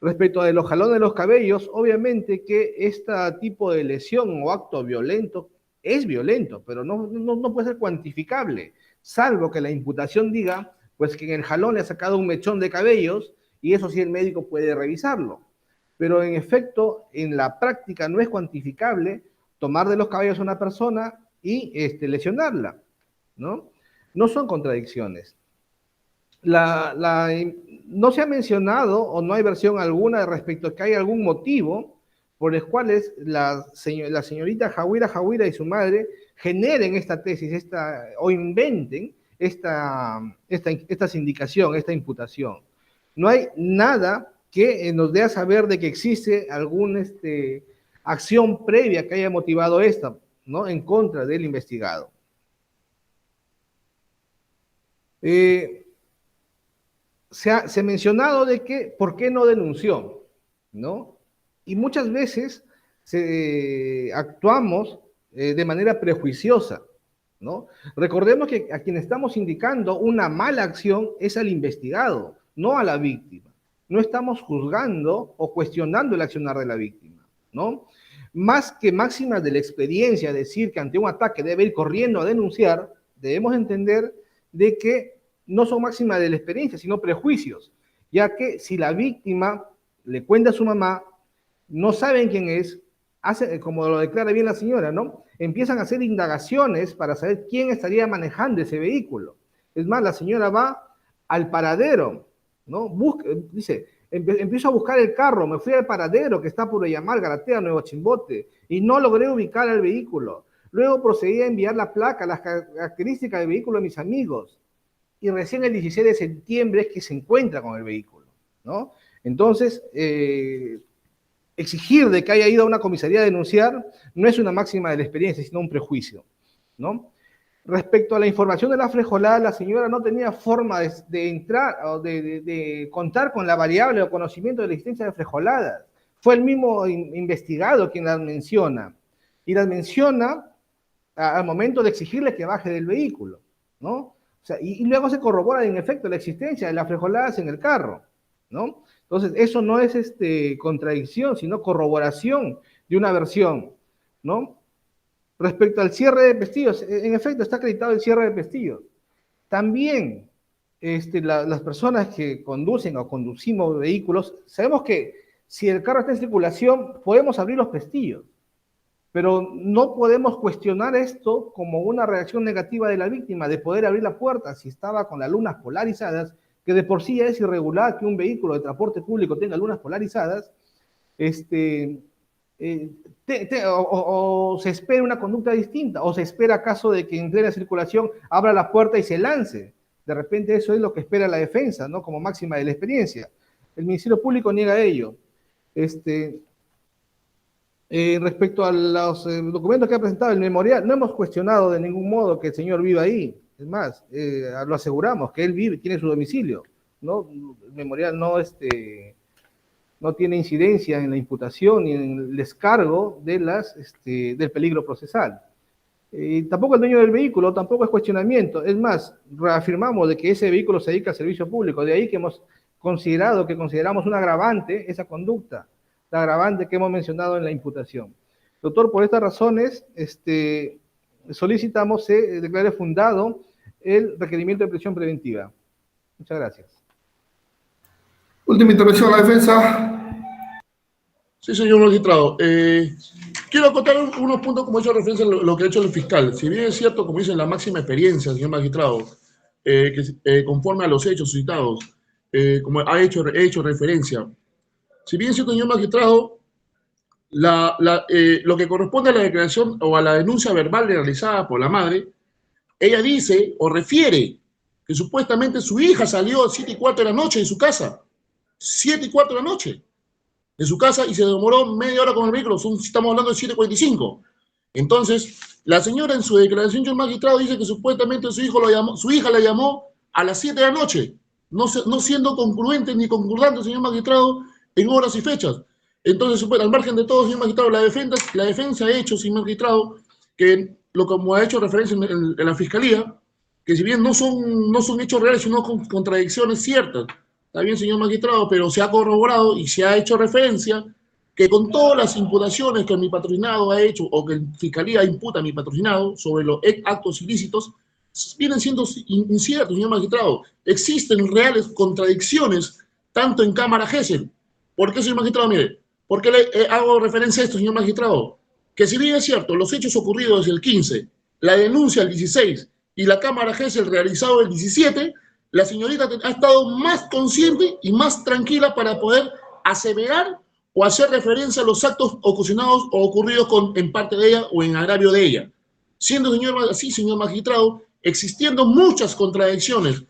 Speaker 3: Respecto de los jalones de los cabellos, obviamente que este tipo de lesión o acto violento es violento, pero no puede ser cuantificable, salvo que la imputación diga pues que en el jalón le ha sacado un mechón de cabellos, y eso sí el médico puede revisarlo. Pero en efecto, en la práctica no es cuantificable tomar de los cabellos a una persona y lesionarla, ¿no? No son contradicciones. No se ha mencionado o no hay versión alguna respecto a que hay algún motivo por los cuales la señorita Jawira y su madre generen esta tesis o inventen esta sindicación, esta imputación. No hay nada que nos dé a saber de que existe alguna acción previa que haya motivado esta, ¿no?, en contra del investigado. Se ha mencionado de que por qué no denunció, ¿no? Y muchas veces actuamos de manera prejuiciosa, ¿no? Recordemos que a quien estamos indicando una mala acción es al investigado, no a la víctima. No estamos juzgando o cuestionando el accionar de la víctima, ¿no? Más que máximas de la experiencia, decir que ante un ataque debe ir corriendo a denunciar, debemos entender de que no son máximas de la experiencia, sino prejuicios, ya que si la víctima le cuenta a su mamá, no saben quién es, como lo declara bien la señora, ¿no? Empiezan a hacer indagaciones para saber quién estaría manejando ese vehículo. Es más, la señora va al paradero, ¿no? Dice, empiezo a buscar el carro, me fui al paradero que está por llamar Garatea, Nuevo Chimbote, y no logré ubicar al vehículo. Luego procedí a enviar la placa, las características del vehículo a mis amigos, y recién el 16 de septiembre es que se encuentra con el vehículo, ¿no? Entonces, exigir de que haya ido a una comisaría a denunciar no es una máxima de la experiencia, sino un prejuicio, ¿no? Respecto a la información de la frejolada, la señora no tenía forma de entrar o de contar con la variable o conocimiento de la existencia de frejoladas. Fue el mismo investigado quien las menciona, y las menciona al momento de exigirle que baje del vehículo, ¿no? O sea, y luego se corrobora en efecto la existencia de las frejoladas en el carro, ¿no? Entonces, eso no es contradicción, sino corroboración de una versión, ¿no? Respecto al cierre de pestillos, en efecto está acreditado el cierre de pestillos. También las personas que conducen o conducimos vehículos, sabemos que si el carro está en circulación, podemos abrir los pestillos, pero no podemos cuestionar esto como una reacción negativa de la víctima, de poder abrir la puerta si estaba con las lunas polarizadas, que de por sí ya es irregular que un vehículo de transporte público tenga lunas polarizadas, o se espera una conducta distinta, o se espera acaso de que en plena circulación abra la puerta y se lance. De repente eso es lo que espera la defensa, ¿no?, como máxima de la experiencia. El Ministerio Público niega ello. Respecto a los documentos que ha presentado el memorial, no hemos cuestionado de ningún modo que el señor viva ahí. Es más, lo aseguramos, que él vive, tiene su domicilio, ¿no? El memorial no tiene incidencia en la imputación ni en el descargo del peligro procesal. Tampoco el dueño del vehículo, tampoco es cuestionamiento. Es más, reafirmamos de que ese vehículo se dedica al servicio público. De ahí que consideramos un agravante esa conducta, la agravante que hemos mencionado en la imputación. Doctor, por estas razones, solicitamos se declare fundado el requerimiento de prisión preventiva. Muchas gracias.
Speaker 2: Última intervención a la defensa.
Speaker 4: Sí, señor magistrado. Quiero acotar unos puntos, como he hecho referencia a lo que ha hecho el fiscal. Si bien es cierto, como dicen, la máxima experiencia, señor magistrado, conforme a los hechos citados, como he hecho referencia. Si bien es cierto, señor magistrado, lo que corresponde a la declaración o a la denuncia verbal realizada por la madre, ella dice o refiere que supuestamente su hija salió a 7:15 de la noche de su casa. 7:15 de la noche de su casa y se demoró media hora con el vehículo. Estamos hablando de 7:45. Entonces, la señora en su declaración, señor magistrado, dice que supuestamente su hija la llamó a las 7 de la noche, no siendo congruente ni concordante, señor magistrado, en horas y fechas. Entonces, bueno, al margen de todo, señor magistrado, la defensa ha hecho, señor magistrado, que lo como ha hecho referencia en la Fiscalía, que si bien no son hechos reales, sino con contradicciones ciertas. Está bien, señor magistrado, pero se ha corroborado y se ha hecho referencia que con todas las imputaciones que mi patrocinado ha hecho o que la Fiscalía imputa a mi patrocinado sobre los actos ilícitos, vienen siendo inciertos, señor magistrado. Existen reales contradicciones tanto en Cámara Gesell. ¿Por qué, señor magistrado? Mire, ¿por qué le hago referencia a esto, señor magistrado? Que si bien es cierto, los hechos ocurridos el 15, la denuncia el 16 y la Cámara Gesell realizado el 17, la señorita ha estado más consciente y más tranquila para poder aseverar o hacer referencia a los actos ocasionados o ocurridos en parte de ella o en agravio de ella. Siendo así, señor magistrado, existiendo muchas contradicciones,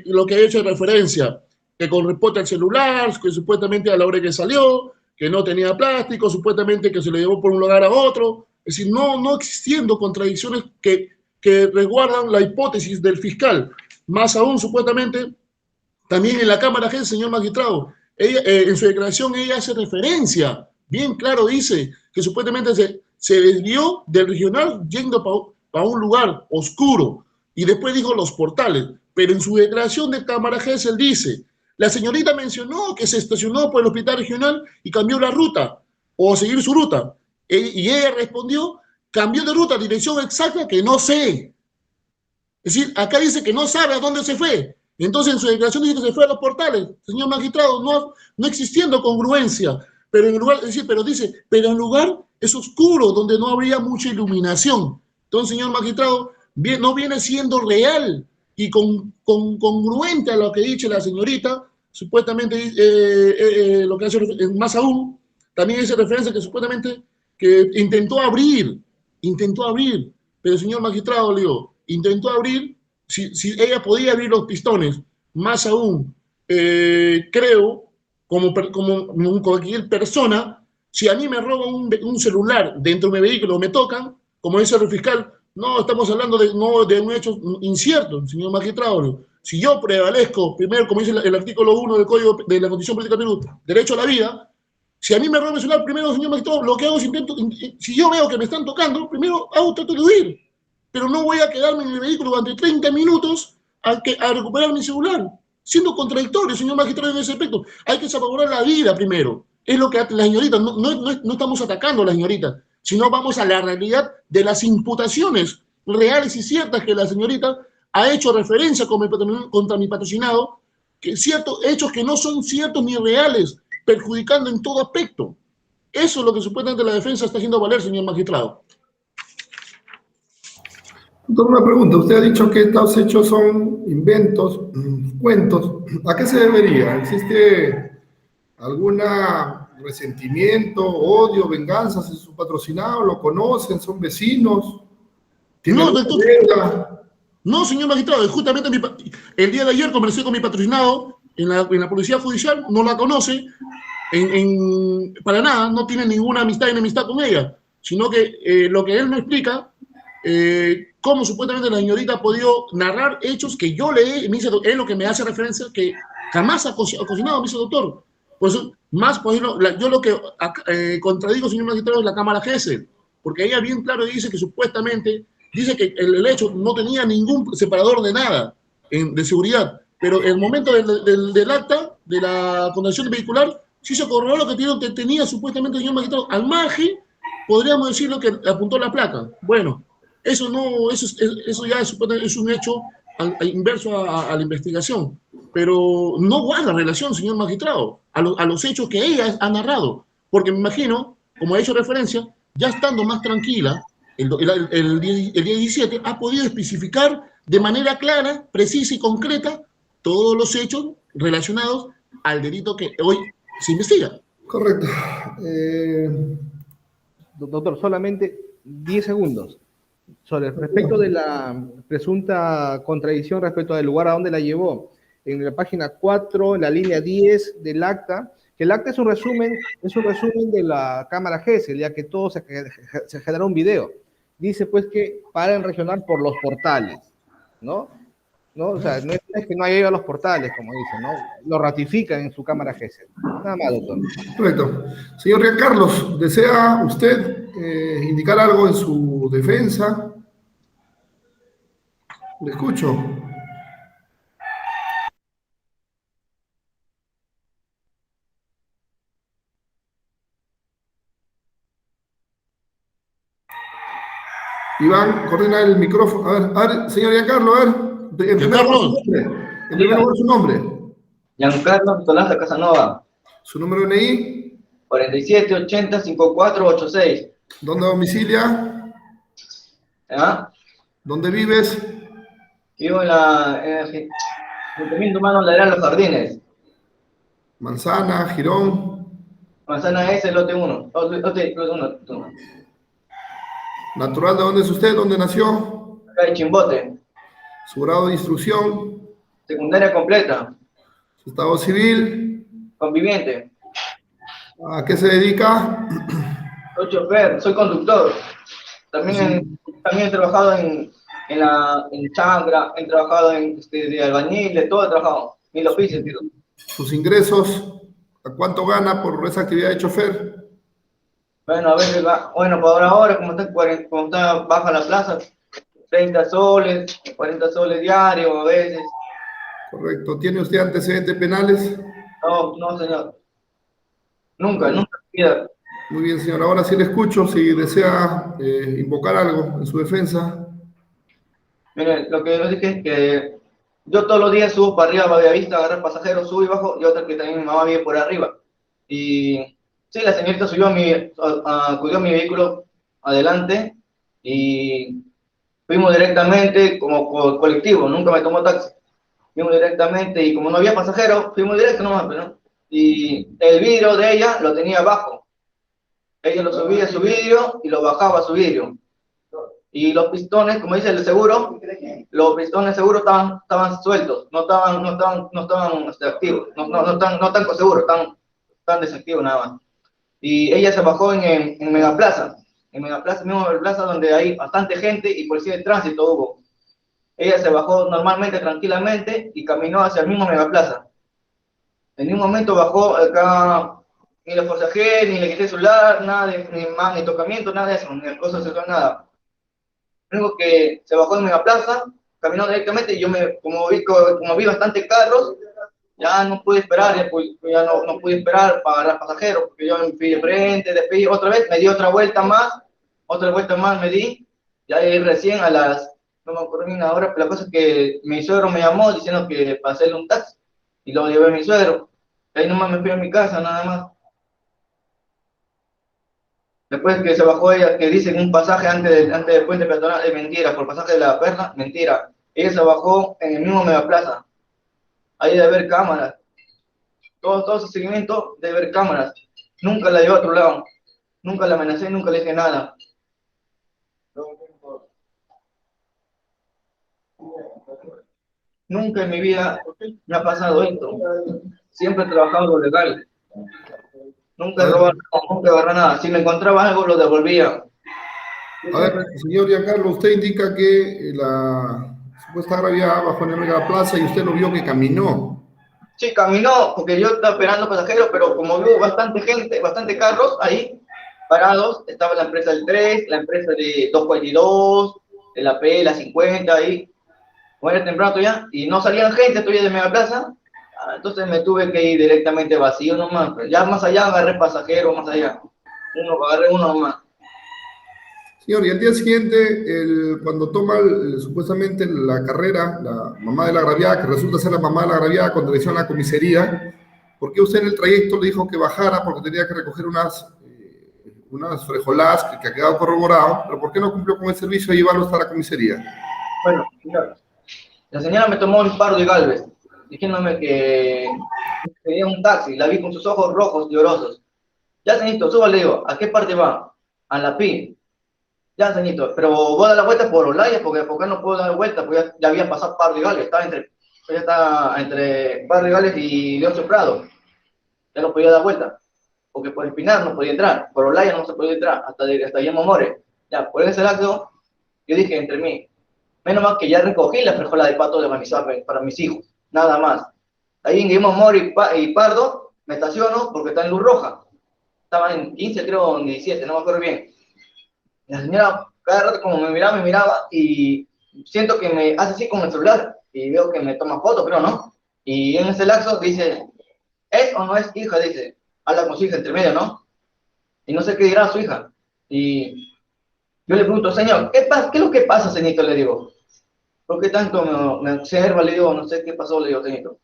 Speaker 4: lo que he hecho referencia, que con respecto al celular, que supuestamente a la hora que salió, que no tenía plástico, supuestamente que se lo llevó por un lugar a otro, es decir, no existiendo contradicciones que resguardan la hipótesis del fiscal. Más aún, supuestamente, también en la Cámara Gesell, señor magistrado, ella, en su declaración ella hace referencia, bien claro dice, que supuestamente se desvió del regional yendo para un lugar oscuro, y después dijo los portales, pero en su declaración de Cámara Gesell dice, la señorita mencionó que se estacionó por el hospital regional y cambió la ruta, o seguir su ruta, y ella respondió, cambió de ruta, dirección exacta que no sé. Es decir, acá dice que no sabe a dónde se fue. Entonces en su declaración dice que se fue a los portales. Señor magistrado, no existiendo congruencia, pero en lugar, es decir, pero dice, pero en lugar es oscuro, donde no habría mucha iluminación. Entonces, señor magistrado, no viene siendo real y congruente a lo que dice la señorita, supuestamente lo que hace más aún, también hace referencia que supuestamente que intentó abrir, pero señor magistrado, le digo, intentó abrir, si ella podía abrir los pistones, más aún, creo, como cualquier persona, si a mí me roban un celular dentro de mi vehículo, me tocan, como dice el fiscal, no estamos hablando de un hecho incierto, señor magistrado. Si yo prevalezco, primero, como dice el artículo 1 del Código de la Constitución Política de Perú, derecho a la vida, si a mí me roban el celular, primero, señor magistrado, lo que hago es si yo veo que me están tocando, primero trato de huir, pero no voy a quedarme en el vehículo durante 30 minutos a recuperar mi celular, siendo contradictorio, señor magistrado, en ese aspecto. Hay que salvaguardar la vida primero. Es lo que la señorita, no estamos atacando a la señorita, sino vamos a la realidad de las imputaciones reales y ciertas que la señorita ha hecho referencia contra mi patrocinado, que ciertos hechos que no son ciertos ni reales, perjudicando en todo aspecto. Eso es lo que supuestamente la defensa está haciendo valer, señor magistrado.
Speaker 2: Doctor, una pregunta. Usted ha dicho que estos hechos son inventos, cuentos. ¿A qué se debería? ¿Existe algún resentimiento, odio, venganza hacia su patrocinado? ¿Lo conocen? ¿Son vecinos?
Speaker 4: No, no, señor magistrado, justamente el día de ayer conversé con mi patrocinado en la Policía Judicial, no la conoce, para nada, no tiene ninguna amistad y enemistad con ella, sino que lo que él me explica, cómo supuestamente la señorita ha podido narrar hechos que yo leí, me dice, es lo que me hace referencia, que jamás ha cocinado, me dice doctor. Pues más, por ejemplo, yo lo que contradigo, señor magistrado, es la Cámara Gesell, porque ella bien claro dice que supuestamente, dice que el hecho no tenía ningún separador de nada, de seguridad, pero en el momento del acta, de la conducción vehicular, sí se corroboró lo que tenía supuestamente el señor magistrado. Al margen, podríamos decirlo que apuntó la placa. Bueno, eso ya es un hecho inverso a la investigación, pero no guarda relación, señor magistrado, a los hechos que ella ha narrado, porque me imagino, como ha hecho referencia, ya estando más tranquila, el día 17 ha podido especificar de manera clara, precisa y concreta todos los hechos relacionados al delito que hoy se investiga.
Speaker 2: Correcto.
Speaker 3: Doctor, solamente 10 segundos. Respecto de la presunta contradicción respecto del lugar a donde la llevó, en la página 4, en la línea 10 del acta, que el acta es un resumen de la Cámara Gesell, ya que todo se generó un video. Dice pues que para el regional por los portales, ¿no? ¿no? O sea, no es que no haya ido a los portales, como dicen, ¿no? Lo ratifican en su cámara GESEL. Nada más, doctor.
Speaker 2: Correcto. Señor Giancarlos, ¿desea usted indicar algo en su defensa? Le escucho. Iván, coordina el micrófono. A ver, señor Giancarlo, a ver. En primer lugar su nombre. En primer lugar su nombre.
Speaker 1: Giancarlo Nicolás Casanova,
Speaker 2: Su número NI.
Speaker 1: 4780-5486.
Speaker 2: ¿Dónde domicilia?
Speaker 1: ¿Ah?
Speaker 2: ¿Dónde vives?
Speaker 1: Vivo en el Ayuntamiento Humano Laderal Los Jardines.
Speaker 2: Manzana, Girón.
Speaker 1: Manzana S, lote 1. Lote 1.
Speaker 2: ¿Natural de dónde es usted? ¿Dónde nació?
Speaker 1: Acá de Chimbote.
Speaker 2: Su grado de instrucción.
Speaker 1: Secundaria completa.
Speaker 2: Su estado civil.
Speaker 1: Conviviente.
Speaker 2: ¿A qué se dedica?
Speaker 1: Soy chofer, soy conductor. También he trabajado en Changra, he trabajado de albañil, de todo he trabajado. Mil oficios, tío.
Speaker 2: Sus ingresos. ¿A cuánto gana por esa actividad de chofer?
Speaker 1: Bueno, a veces va, bueno, por ahora, como está baja la plaza, 30 soles, 40 soles diarios a veces.
Speaker 2: Correcto. ¿Tiene usted antecedentes penales?
Speaker 1: No, no, señor. Nunca. Mira,
Speaker 2: Muy bien, señor. Ahora sí le escucho. Si desea invocar algo en su defensa.
Speaker 1: mire, lo que yo dije es que yo todos los días subo para arriba a Bellavista, agarrar pasajeros, subo y bajo, y otra que también mi mamá vive por arriba. Y sí, la señorita subió cuidó mi vehículo adelante y fuimos directamente como colectivo, nunca me tomó taxi. Fuimos directamente y como no había pasajeros, fuimos directo nomás, ¿no? Y el vidrio de ella lo tenía abajo. Ella lo subía a su vidrio y lo bajaba a su vidrio. Y los pistones, como dice el seguro, los pistones seguros estaban sueltos, no estaban activos, no están con seguro, están desactivos nada más. Y ella se bajó en Megaplaza, mismo Megaplaza donde hay bastante gente y policía de tránsito hubo. Ella se bajó normalmente, tranquilamente, y caminó hacia el mismo Megaplaza. En ningún momento bajó acá, ni le forcejé, ni le quité el celular, nada ni tocamiento, nada de eso, ni el coso sexual, nada. Lo único que se bajó en Megaplaza, caminó directamente, y yo como vi bastante carros, ya no pude esperar, ya no pude esperar para agarrar pasajeros, porque yo me fui de frente, después otra vez, me di otra vuelta más me di, ya ahí recién a las, no me acuerdo bien ahora, pero la cosa es que mi suegro me llamó diciendo que para hacerle un taxi, y lo llevé a mi suegro, y ahí nomás me fui a mi casa, nada más. Después que se bajó ella, que dicen un pasaje antes del puente peatonal, es mentira, por pasaje de la Perla, mentira. Ella se bajó en el mismo Megaplaza, ahí de ver cámaras. Todo ese seguimiento de ver cámaras. Nunca la llevé a otro lado. Nunca la amenacé, nunca le dije nada. Nunca en mi vida me ha pasado esto. Siempre he trabajado lo legal. Nunca he robado, nunca agarré nada. Si me encontraba algo, lo devolvía.
Speaker 2: A ver, señor Giancarlo, usted indica que la supuesta agraviada bajó en la plaza y usted lo vio que caminó.
Speaker 1: Sí, caminó, porque yo estaba esperando pasajeros, pero como veo bastante gente, bastante carros ahí parados, estaba la empresa del 3, la empresa de 242, de la P, la 50 ahí, como era temprano todavía, y no salían gente todavía de Megaplaza, entonces me tuve que ir directamente vacío nomás, pero ya más allá agarré pasajeros, más allá, agarré uno nomás.
Speaker 2: Señor, y al día siguiente, cuando toma supuestamente la carrera, la mamá de la agraviada, que resulta ser la mamá de la agraviada con dirección a la comisaría, ¿por qué usted en el trayecto le dijo que bajara porque tenía que recoger unas frijoladas que ha quedado corroborado, pero por qué no cumplió con el servicio de llevarlo hasta la comisaría?
Speaker 1: Bueno, mira, la señora me tomó un Pardo y Galvez, diciéndome que quería un taxi, la vi con sus ojos rojos llorosos. Ya, señorito, súbale, digo, ¿a qué parte va? A la PI. Ya, señorito, pero voy a dar la vuelta por Olaya, porque acá no puedo dar vuelta, porque ya había pasado Pardo y Galvez, ya está entre Pardo y Galvez y Leoncio Prado. Ya no podía dar vuelta, porque por Espinar no podía entrar, por Olaya no se podía entrar, hasta Guillermo More. Ya, por ese lado, yo dije entre mí, Menos mal que ya recogí la frijola de pato de barnizar para mis hijos, nada más. Ahí en Guillermo Moro y Pardo me estaciono porque está en luz roja. Estaba en 15, creo, en 17, no me acuerdo bien. La señora cada rato como me miraba y siento que me hace así con el celular y veo que me toma fotos, pero no. Y en ese lapso dice, ¿es o no es hija? Dice, habla con su hija entre medio, ¿no? Y no sé qué dirá su hija. Y yo le pregunto, señor, ¿qué es lo que pasa, señorito? Le digo, ¿por qué tanto me observa? Le digo, no sé qué pasó, le digo, señorito.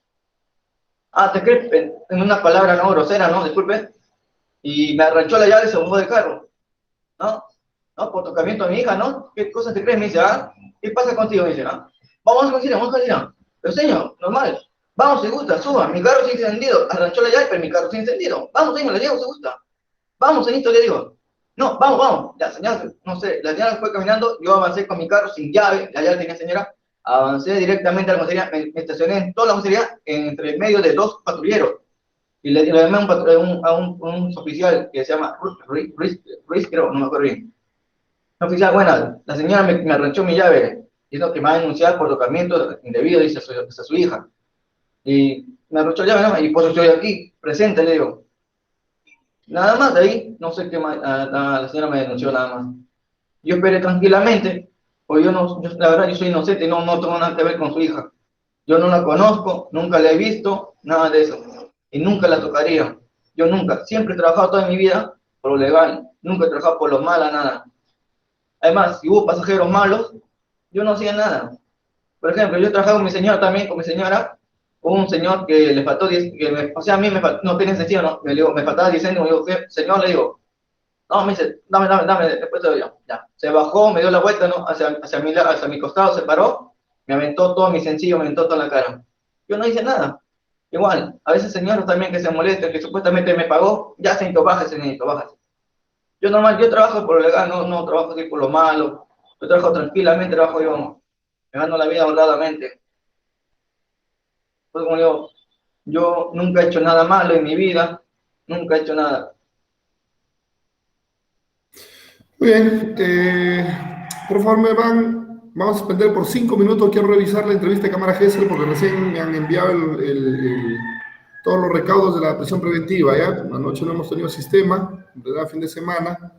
Speaker 1: Ah, te crees en una palabra no grosera, ¿no? Disculpe. Y me arranchó la llave y se bajó del carro, ¿no? ¿No? Por tocamiento a mi hija, ¿no? ¿Qué cosa te crees? Me dice, ¿ah? ¿Qué pasa contigo? Me dice, ¿ah? Vamos a cocinar, vamos a cocinar. Pero señor, normal. Vamos, se gusta, suba. Mi carro sigue encendido. Arranchó la llave, pero mi carro sigue encendido. Vamos, señor, le digo, se gusta. Vamos, señorito, le digo. No, vamos, vamos. La señora, no sé, la señora fue caminando, yo avancé con mi carro sin llave, la llave tenía señora, avancé directamente a la comisaría, me estacioné en toda la comisaría, entre el medio de dos patrulleros. Y le llamé a un oficial que se llama Ruiz, creo, no me acuerdo bien. Un oficial, bueno, la señora me arranchó mi llave, diciendo que me va a denunciar por tocamiento indebido, dice a su hija. Y me arranchó la llave, ¿no? Y por eso estoy aquí, presente, le digo. Nada más de ahí, no sé qué más, la señora me denunció nada más. Yo esperé tranquilamente, porque la verdad yo soy inocente, no tengo nada que ver con su hija. Yo no la conozco, nunca la he visto, nada de eso. Y nunca la tocaría. Yo nunca, siempre he trabajado toda mi vida por lo legal, nunca he trabajado por lo malo, nada. Además, si hubo pasajeros malos, yo no hacía nada. Por ejemplo, yo he trabajado con mi señora también, con mi señora, con un señor que le faltó 10, o sea, a mí no tiene sentido, ¿no? Me faltaba 10 años, me digo, señor, le digo, no, me dice, dame, después te doy yo. Ya. Se bajó, me dio la vuelta, ¿no? Hacia mi costado, se paró, me aventó todo mi sencillo, me aventó toda la cara. Yo no hice nada. Igual, a veces señores también que se molestan, que supuestamente me pagó, ya señorito, bájese, señorito, bájese. Yo normal, yo trabajo por lo legal, no trabajo así por lo malo. Yo trabajo tranquilamente, trabajo yo, me gano la vida honradamente. Pues como yo nunca he hecho nada malo en mi vida, nunca he hecho nada.
Speaker 2: Muy bien, por favor, vamos a suspender por 5 minutos. Quiero revisar la entrevista de cámara Gesell porque recién me han enviado todos los recaudos de la prisión preventiva. ¿Ya? Anoche no hemos tenido sistema, en verdad, fin de semana.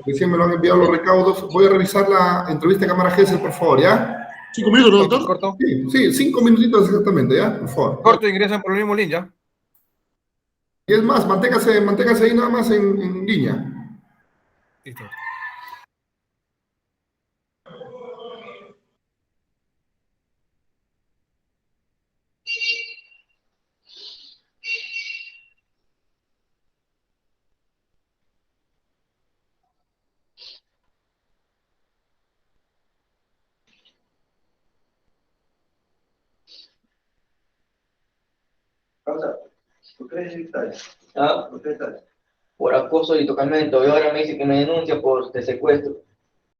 Speaker 2: Recién me lo han enviado los recaudos. Voy a revisar la entrevista de cámara Gesell, por favor, ¿ya?
Speaker 4: 5 minutos, ¿no, doctor?
Speaker 6: Corto.
Speaker 2: Sí, 5 minutitos exactamente, ¿ya? Por favor.
Speaker 6: Corto, ingresan por el mismo link, ¿ya?
Speaker 2: Y es más, manténgase ahí nada más en línea.
Speaker 6: Listo.
Speaker 1: Causa, ¿por qué necesitas? ¿Ah? ¿Por qué estás? Por acoso y tocamiento. Y ahora me dice que me denuncia por secuestro.